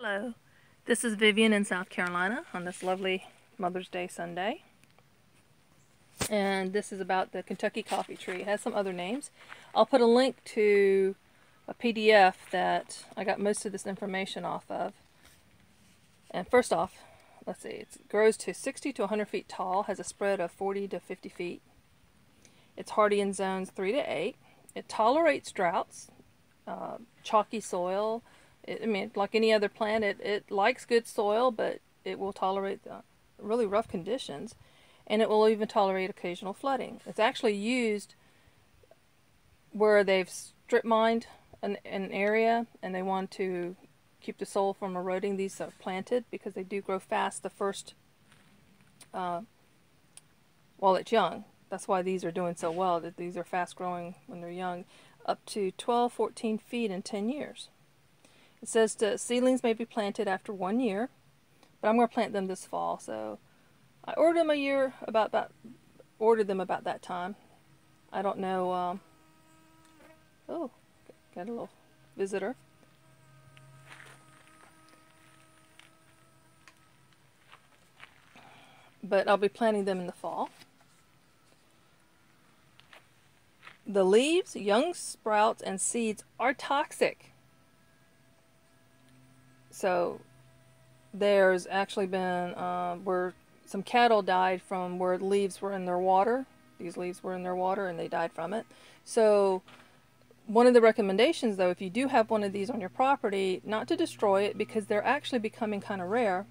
Hello, this is Vivian in South Carolina on this lovely Mother's Day Sunday. And this is about the Kentucky coffee tree. It has some other names. I'll put a link to a PDF that I got most of this information off of. And first off, let's see, it grows to 60 to 100 feet tall, has a spread of 40 to 50 feet. It's hardy in zones 3 to 8. It tolerates droughts, chalky soil. I mean, like any other plant, it likes good soil, but it will tolerate the really rough conditions, and it will even tolerate occasional flooding. It's actually used where they've strip mined an area and they want to keep the soil from eroding. These are planted because they do grow fast the first while it's young. That's why these are doing so well, that these are fast growing when they're young, up to 12-14 feet in 10 years. It says that seedlings may be planted after 1 year, but I'm going to plant them this fall. So I ordered them ordered them about that time. I don't know. Oh, got a little visitor. But I'll be planting them in the fall. The leaves, young sprouts, and seeds are toxic. So there's actually been where some cattle died from where leaves were in their water. These leaves were in their water and they died from it. So one of the recommendations, though, if you do have one of these on your property, not to destroy it, because they're actually becoming kind of rare.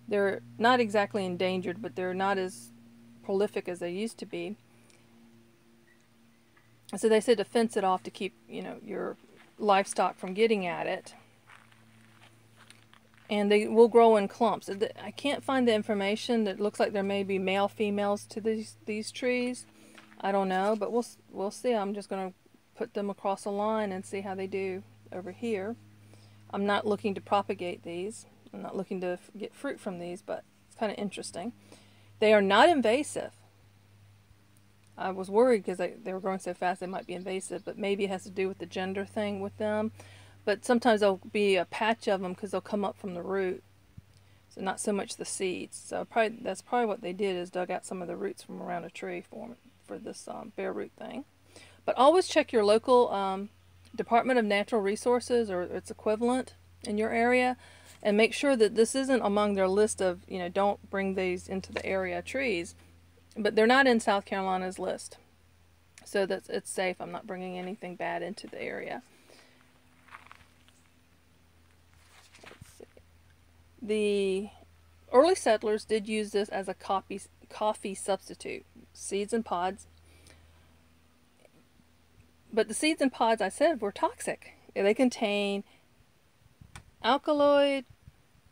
They're not exactly endangered, but they're not as prolific as they used to be. So they said to fence it off to keep, your livestock from getting at it. And they will grow in clumps. I can't find the information. That looks like there may be male, females to these trees. I don't know, but we'll see. I'm just going to put them across a line and see how they do over here. I'm not looking to propagate these. I'm not looking to get fruit from these, but it's kind of interesting. They are not invasive. I was worried because they were growing so fast they might be invasive, but maybe it has to do with the gender thing with them. But sometimes there'll be a patch of them because they'll come up from the root. So not so much the seeds. So that's probably what they did, is dug out some of the roots from around a tree for this bare root thing. But always check your local Department of Natural Resources or its equivalent in your area, and make sure that this isn't among their list of, don't bring these into the area trees. But they're not in South Carolina's list. So it's safe. I'm not bringing anything bad into the area. The early settlers did use this as a coffee substitute, seeds and pods. But the seeds and pods, I said, were toxic. They contain alkaloid,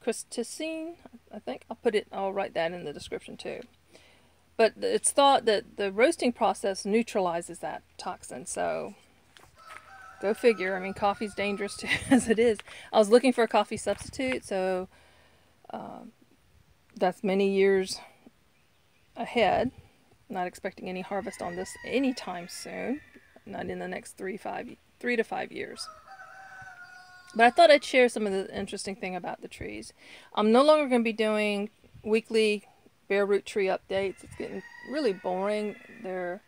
cystisine, I think. I'll write that in the description too. But it's thought that the roasting process neutralizes that toxin, so go figure. I mean, coffee's dangerous too, as it is. I was looking for a coffee substitute, so that's many years ahead. Not expecting any harvest on this anytime soon. Not in the next 3 to 5 years. But I thought I'd share some of the interesting thing about the trees. I'm no longer going to be doing weekly bare root tree updates. It's getting really boring. They're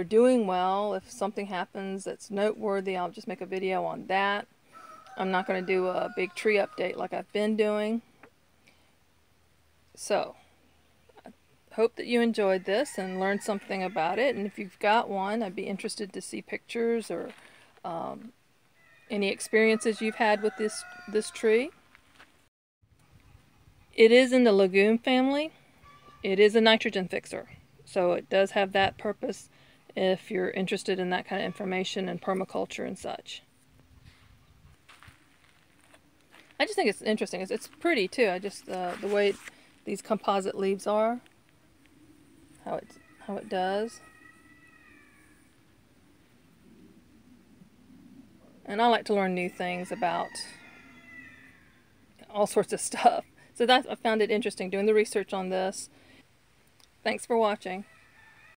doing well. If something happens that's noteworthy, I'll just make a video on that. I'm not going to do a big tree update like I've been doing. So, I hope that you enjoyed this and learned something about it. And if you've got one, I'd be interested to see pictures or any experiences you've had with this tree. It is in the legume family. It is a nitrogen fixer. So it does have that purpose if you're interested in that kind of information and permaculture and such. I just think it's interesting. It's pretty too. I just the way these composite leaves are, how it does. And I like to learn new things about all sorts of stuff. So I found it interesting doing the research on this. Thanks for watching.